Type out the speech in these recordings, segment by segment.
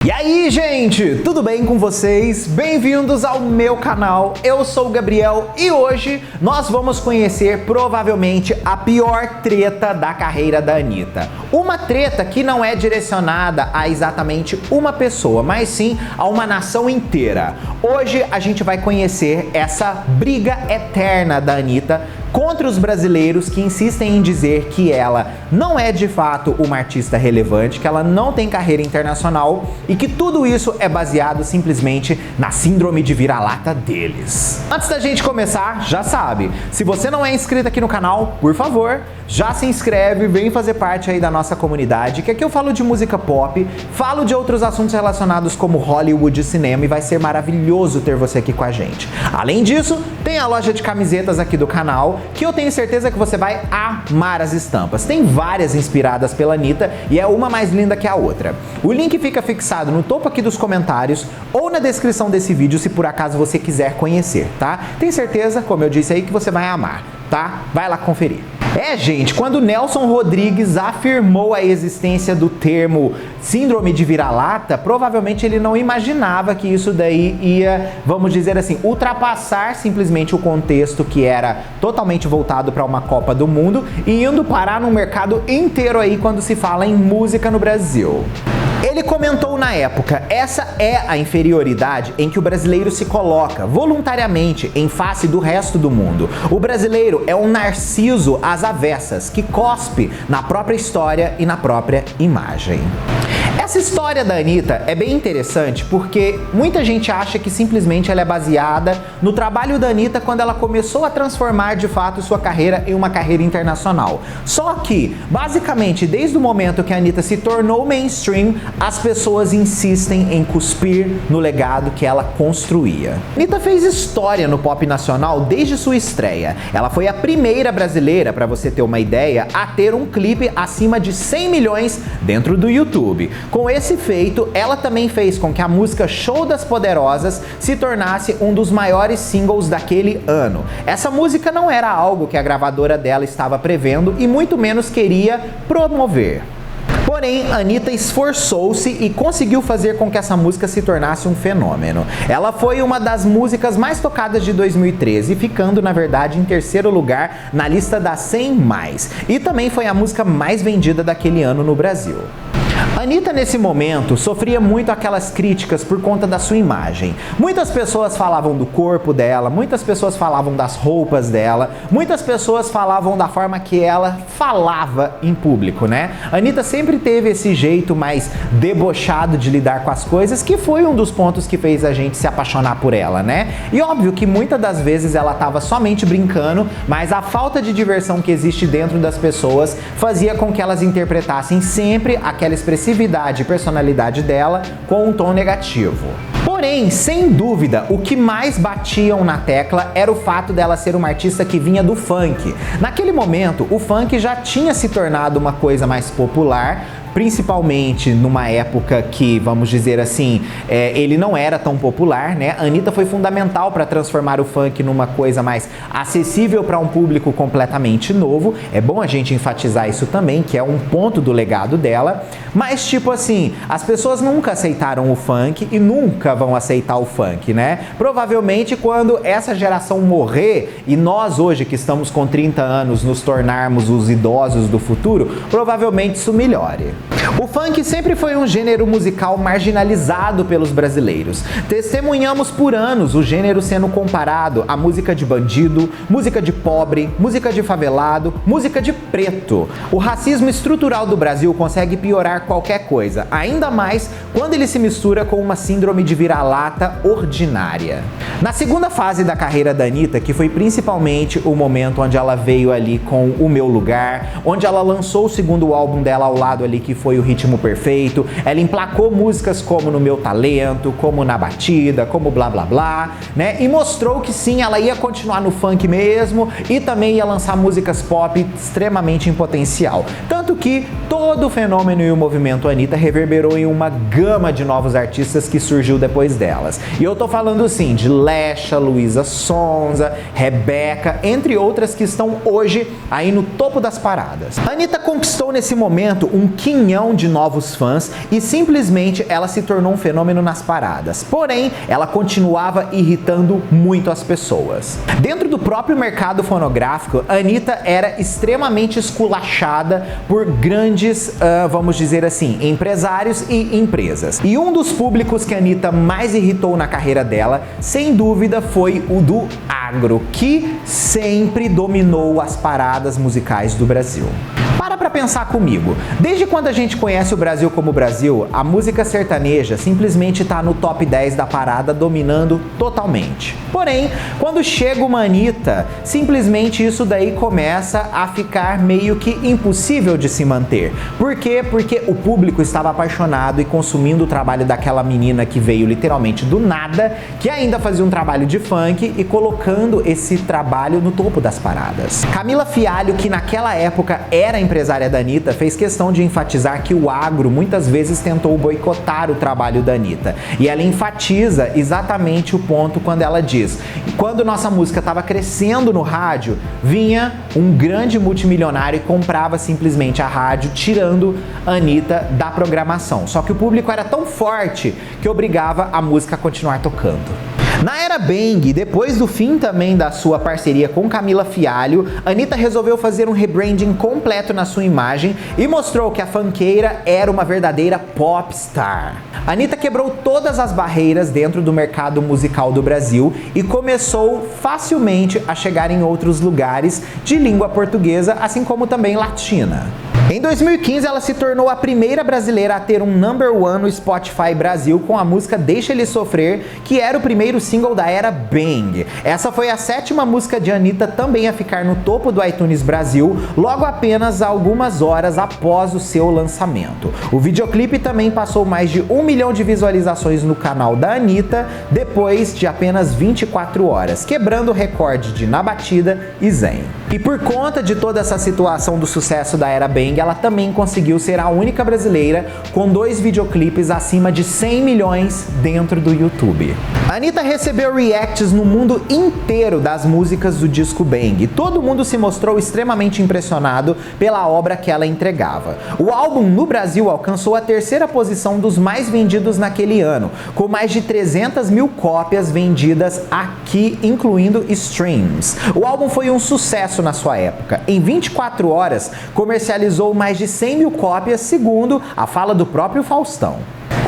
E aí, gente, tudo bem com vocês? Bem-vindos ao meu canal, eu sou o Gabriel e hoje nós vamos conhecer provavelmente a pior treta da carreira da Anitta. Uma treta que não é direcionada a exatamente uma pessoa, mas sim a uma nação inteira. Hoje a gente vai conhecer essa briga eterna da Anitta contra os brasileiros que insistem em dizer que ela não é de fato uma artista relevante, que ela não tem carreira internacional e que tudo isso é baseado simplesmente na síndrome de vira-lata deles. Antes da gente começar, já sabe, se você não é inscrito aqui no canal, por favor, já se inscreve, vem fazer parte aí da nossa comunidade, que aqui eu falo de música pop, falo de outros assuntos relacionados como Hollywood e cinema e vai ser maravilhoso ter você aqui com a gente. Além disso, tem a loja de camisetas aqui do canal, que eu tenho certeza que você vai amar as estampas. Tem várias inspiradas pela Anitta e é uma mais linda que a outra. O link fica fixado no topo aqui dos comentários ou na descrição desse vídeo se por acaso você quiser conhecer, tá? Tenho certeza, como eu disse aí, que você vai amar, tá? Vai lá conferir. Gente, quando Nelson Rodrigues afirmou a existência do termo síndrome de vira-lata, provavelmente ele não imaginava que isso daí ia, vamos dizer assim, ultrapassar simplesmente o contexto que era totalmente voltado para uma Copa do Mundo e indo parar no mercado inteiro aí quando se fala em música no Brasil. Ele comentou na época, essa é a inferioridade em que o brasileiro se coloca voluntariamente em face do resto do mundo. O brasileiro é um narciso às avessas, que cospe na própria história e na própria imagem. Essa história da Anitta é bem interessante porque muita gente acha que simplesmente ela é baseada no trabalho da Anitta quando ela começou a transformar de fato sua carreira em uma carreira internacional. Só que, basicamente, desde o momento que a Anitta se tornou mainstream, as pessoas insistem em cuspir no legado que ela construía. A Anitta fez história no pop nacional desde sua estreia. Ela foi a primeira brasileira, para você ter uma ideia, a ter um clipe acima de 100 milhões dentro do YouTube. Com esse feito, ela também fez com que a música Show das Poderosas se tornasse um dos maiores singles daquele ano. Essa música não era algo que a gravadora dela estava prevendo e muito menos queria promover. Porém, a Anitta esforçou-se e conseguiu fazer com que essa música se tornasse um fenômeno. Ela foi uma das músicas mais tocadas de 2013, ficando, na verdade, em terceiro lugar na lista das 100 mais. E também foi a música mais vendida daquele ano no Brasil. A Anitta, nesse momento, sofria muito aquelas críticas por conta da sua imagem. Muitas pessoas falavam do corpo dela, muitas pessoas falavam das roupas dela, muitas pessoas falavam da forma que ela falava em público, né? A Anitta sempre teve esse jeito mais debochado de lidar com as coisas, que foi um dos pontos que fez a gente se apaixonar por ela, né? E óbvio que muitas das vezes ela estava somente brincando, mas a falta de diversão que existe dentro das pessoas fazia com que elas interpretassem sempre aquela expressividade e personalidade dela com um tom negativo. Porém, sem dúvida, o que mais batiam na tecla era o fato dela ser uma artista que vinha do funk. Naquele momento, o funk já tinha se tornado uma coisa mais popular, principalmente numa época que, vamos dizer assim, ele não era tão popular, né? A Anitta foi fundamental para transformar o funk numa coisa mais acessível para um público completamente novo. É bom a gente enfatizar isso também, que é um ponto do legado dela. Mas, tipo assim, as pessoas nunca aceitaram o funk e nunca vão aceitar o funk, né? Provavelmente quando essa geração morrer e nós hoje que estamos com 30 anos nos tornarmos os idosos do futuro, provavelmente isso melhore. O funk sempre foi um gênero musical marginalizado pelos brasileiros. Testemunhamos por anos o gênero sendo comparado a música de bandido, música de pobre, música de favelado, música de preto. O racismo estrutural do Brasil consegue piorar qualquer coisa, ainda mais quando ele se mistura com uma síndrome de vira-lata ordinária. Na segunda fase da carreira da Anitta, que foi principalmente o momento onde ela veio ali com O Meu Lugar, onde ela lançou o segundo álbum dela ao lado ali, que foi o Ritmo Perfeito, ela emplacou músicas como No Meu Talento, como Na Batida, como Blá Blá Blá, né? E mostrou que sim, ela ia continuar no funk mesmo e também ia lançar músicas pop extremamente em potencial. Tanto que todo o fenômeno e o movimento Anitta reverberou em uma gama de novos artistas que surgiu depois delas. E eu tô falando sim de Lesha, Luísa Sonza, Rebeca, entre outras que estão hoje aí no topo das paradas. A Anitta conquistou nesse momento um quinhão canhão de novos fãs e simplesmente ela se tornou um fenômeno nas paradas. Porém, ela continuava irritando muito as pessoas. Dentro do próprio mercado fonográfico, a Anitta era extremamente esculachada por grandes, vamos dizer assim, empresários e empresas. E um dos públicos que a Anitta mais irritou na carreira dela, sem dúvida, foi o do agro, que sempre dominou as paradas musicais do Brasil. Para pensar comigo, desde quando a gente conhece o Brasil como Brasil, a música sertaneja simplesmente está no top 10 da parada, dominando totalmente. Porém, quando chega uma Anitta, simplesmente isso daí começa a ficar meio que impossível de se manter. Por quê? Porque o público estava apaixonado e consumindo o trabalho daquela menina que veio literalmente do nada, que ainda fazia um trabalho de funk e colocando esse trabalho no topo das paradas. Camila Fialho, que naquela época era empresária da Anitta, fez questão de enfatizar que o agro muitas vezes tentou boicotar o trabalho da Anitta. E ela enfatiza exatamente o ponto quando ela diz: quando nossa música estava crescendo no rádio, vinha um grande multimilionário e comprava simplesmente a rádio, tirando a Anitta da programação. Só que o público era tão forte que obrigava a música a continuar tocando. Na era Bang, depois do fim também da sua parceria com Camila Fialho, a Anitta resolveu fazer um rebranding completo na sua imagem e mostrou que a funkeira era uma verdadeira popstar. A Anitta quebrou todas as barreiras dentro do mercado musical do Brasil e começou facilmente a chegar em outros lugares de língua portuguesa, assim como também latina. Em 2015, ela se tornou a primeira brasileira a ter um #1 no Spotify Brasil com a música Deixa Ele Sofrer, que era o primeiro single da era Bang. Essa foi a 7ª música de Anitta também a ficar no topo do iTunes Brasil, logo apenas algumas horas após o seu lançamento. O videoclipe também passou mais de 1 milhão de visualizações no canal da Anitta, depois de apenas 24 horas, quebrando o recorde de Na Batida e Zen. E por conta de toda essa situação do sucesso da era Bang, ela também conseguiu ser a única brasileira com 2 videoclipes acima de 100 milhões dentro do YouTube. A Anitta recebeu reacts no mundo inteiro das músicas do disco Bang. Todo mundo se mostrou extremamente impressionado pela obra que ela entregava. O álbum no Brasil alcançou a 3ª posição dos mais vendidos naquele ano, com mais de 300 mil cópias vendidas aqui, incluindo streams. O álbum foi um sucesso na sua época. Em 24 horas, comercializou mais de 100 mil cópias, segundo a fala do próprio Faustão.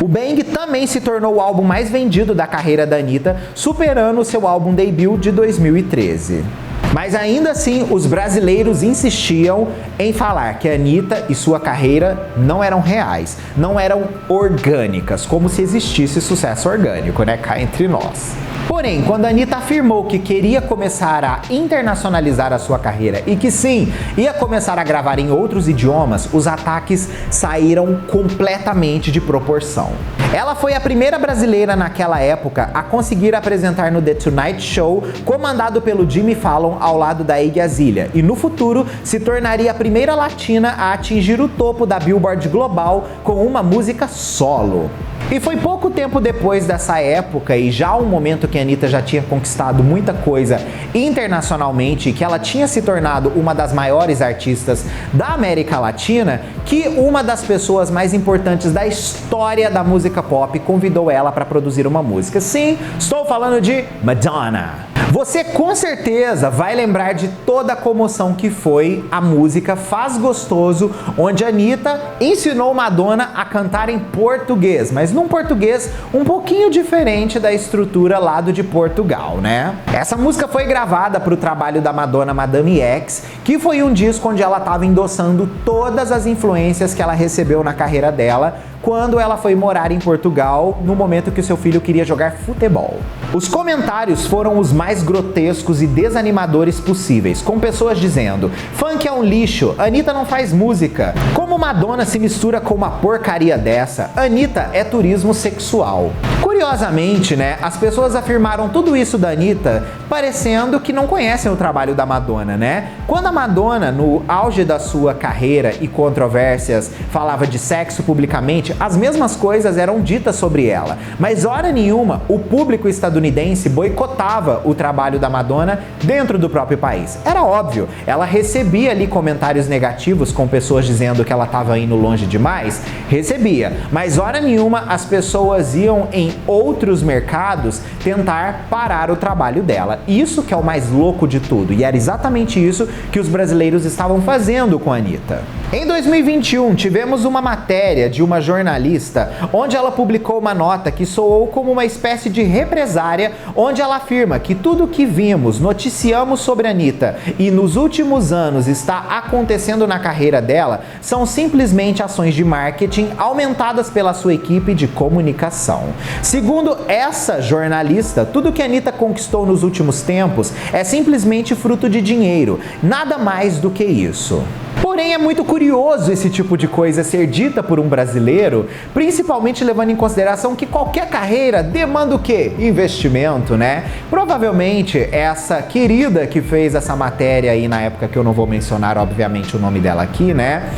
O Bang também se tornou o álbum mais vendido da carreira da Anitta, superando o seu álbum debut de 2013. Mas ainda assim, os brasileiros insistiam em falar que a Anitta e sua carreira não eram reais, não eram orgânicas, como se existisse sucesso orgânico, né? Cá entre nós. Porém, quando a Anitta afirmou que queria começar a internacionalizar a sua carreira e que sim, ia começar a gravar em outros idiomas, os ataques saíram completamente de proporção. Ela foi a primeira brasileira naquela época a conseguir apresentar no The Tonight Show, comandado pelo Jimmy Fallon ao lado da Iggy Azalea, e no futuro se tornaria a primeira latina a atingir o topo da Billboard Global com uma música solo. E foi pouco tempo depois dessa época, e já um momento que a Anitta já tinha conquistado muita coisa internacionalmente e que ela tinha se tornado uma das maiores artistas da América Latina, que uma das pessoas mais importantes da história da música pop convidou ela para produzir uma música. Sim, estou falando de Madonna. Você com certeza vai lembrar de toda a comoção que foi a música Faz Gostoso, onde a Anitta ensinou Madonna a cantar em português, mas num português um pouquinho diferente da estrutura lá de Portugal, né? Essa música foi gravada para o trabalho da Madonna, Madame X, que foi um disco onde ela estava endossando todas as influências que ela recebeu na carreira dela, quando ela foi morar em Portugal, no momento que o seu filho queria jogar futebol. Os comentários foram os mais grotescos e desanimadores possíveis, com pessoas dizendo: funk é um lixo, Anitta não faz música. Como Madonna se mistura com uma porcaria dessa? Anitta é turismo sexual. Curiosamente, né, as pessoas afirmaram tudo isso da Anitta parecendo que não conhecem o trabalho da Madonna, né? Quando a Madonna, no auge da sua carreira e controvérsias, falava de sexo publicamente, Obviamente, as mesmas coisas eram ditas sobre ela, mas hora nenhuma o público estadunidense boicotava o trabalho da Madonna dentro do próprio país. Era óbvio, ela recebia ali comentários negativos com pessoas dizendo que ela estava indo longe demais, recebia, mas hora nenhuma as pessoas iam em outros mercados tentar parar o trabalho dela. Isso que é o mais louco de tudo, e era exatamente isso que os brasileiros estavam fazendo com a Anitta. Em 2021, tivemos uma matéria de uma jornalista onde ela publicou uma nota que soou como uma espécie de represária, onde ela afirma que tudo que vimos, noticiamos sobre a Anitta e nos últimos anos está acontecendo na carreira dela são simplesmente ações de marketing aumentadas pela sua equipe de comunicação. Segundo essa jornalista, tudo que a Anitta conquistou nos últimos tempos é simplesmente fruto de dinheiro, nada mais do que isso. Porém, é muito curioso esse tipo de coisa ser dita por um brasileiro, principalmente levando em consideração que qualquer carreira demanda o quê? Investimento, né? Provavelmente essa querida que fez essa matéria aí na época, que eu não vou mencionar, obviamente, o nome dela aqui, né?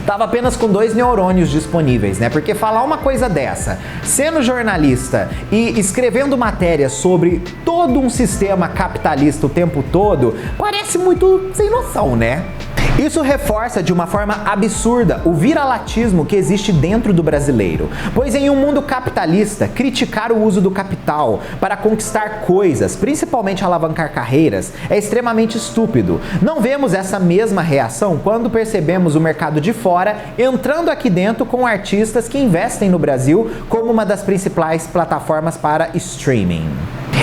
Tava apenas com 2 neurônios disponíveis, né? Porque falar uma coisa dessa, sendo jornalista e escrevendo matérias sobre todo um sistema capitalista o tempo todo, parece muito sem noção, né? Isso reforça de uma forma absurda o viralatismo que existe dentro do brasileiro, pois em um mundo capitalista, criticar o uso do capital para conquistar coisas, principalmente alavancar carreiras, é extremamente estúpido. Não vemos essa mesma reação quando percebemos o mercado de fora entrando aqui dentro com artistas que investem no Brasil como uma das principais plataformas para streaming.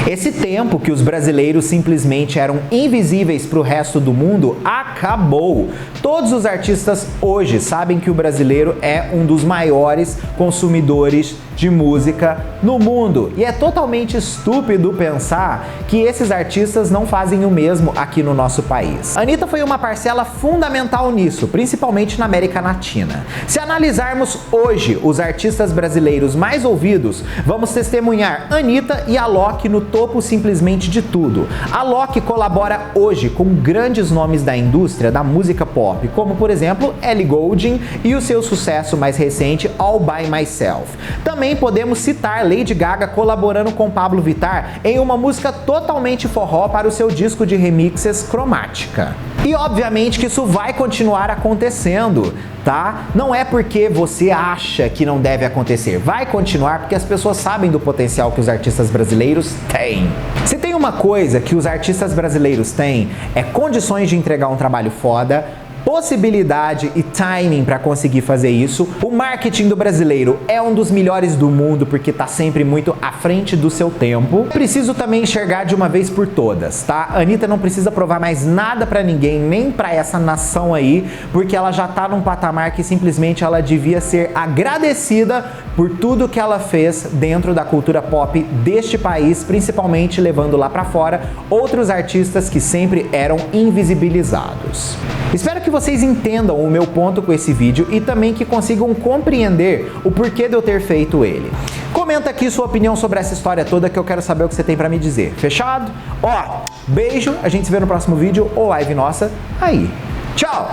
Esse tempo que os brasileiros simplesmente eram invisíveis para o resto do mundo acabou. Todos os artistas hoje sabem que o brasileiro é um dos maiores consumidores de música no mundo. E é totalmente estúpido pensar que esses artistas não fazem o mesmo aqui no nosso país. A Anitta foi uma parcela fundamental nisso, principalmente na América Latina. Se analisarmos hoje os artistas brasileiros mais ouvidos, vamos testemunhar Anitta e Alok no topo simplesmente de tudo. Alok colabora hoje com grandes nomes da indústria da música pop, como por exemplo Ellie Goulding e o seu sucesso mais recente All By Myself. Também podemos citar Lady Gaga colaborando com Pablo Vittar em uma música totalmente forró para o seu disco de remixes Cromática. E obviamente que isso vai continuar acontecendo, tá? Não é porque você acha que não deve acontecer, vai continuar porque as pessoas sabem do potencial que os artistas brasileiros têm. Se tem uma coisa que os artistas brasileiros têm, é condições de entregar um trabalho foda, possibilidade e timing para conseguir fazer isso. O marketing do brasileiro é um dos melhores do mundo porque tá sempre muito à frente do seu tempo. Preciso também enxergar de uma vez por todas, tá? A Anitta não precisa provar mais nada para ninguém, nem para essa nação aí, porque ela já tá num patamar que simplesmente ela devia ser agradecida por tudo que ela fez dentro da cultura pop deste país, principalmente levando lá para fora outros artistas que sempre eram invisibilizados. Espero que vocês entendam o meu ponto com esse vídeo e também que consigam compreender o porquê de eu ter feito ele. Comenta aqui sua opinião sobre essa história toda que eu quero saber o que você tem pra me dizer. Fechado? Ó, beijo, a gente se vê no próximo vídeo ou live nossa aí. Tchau!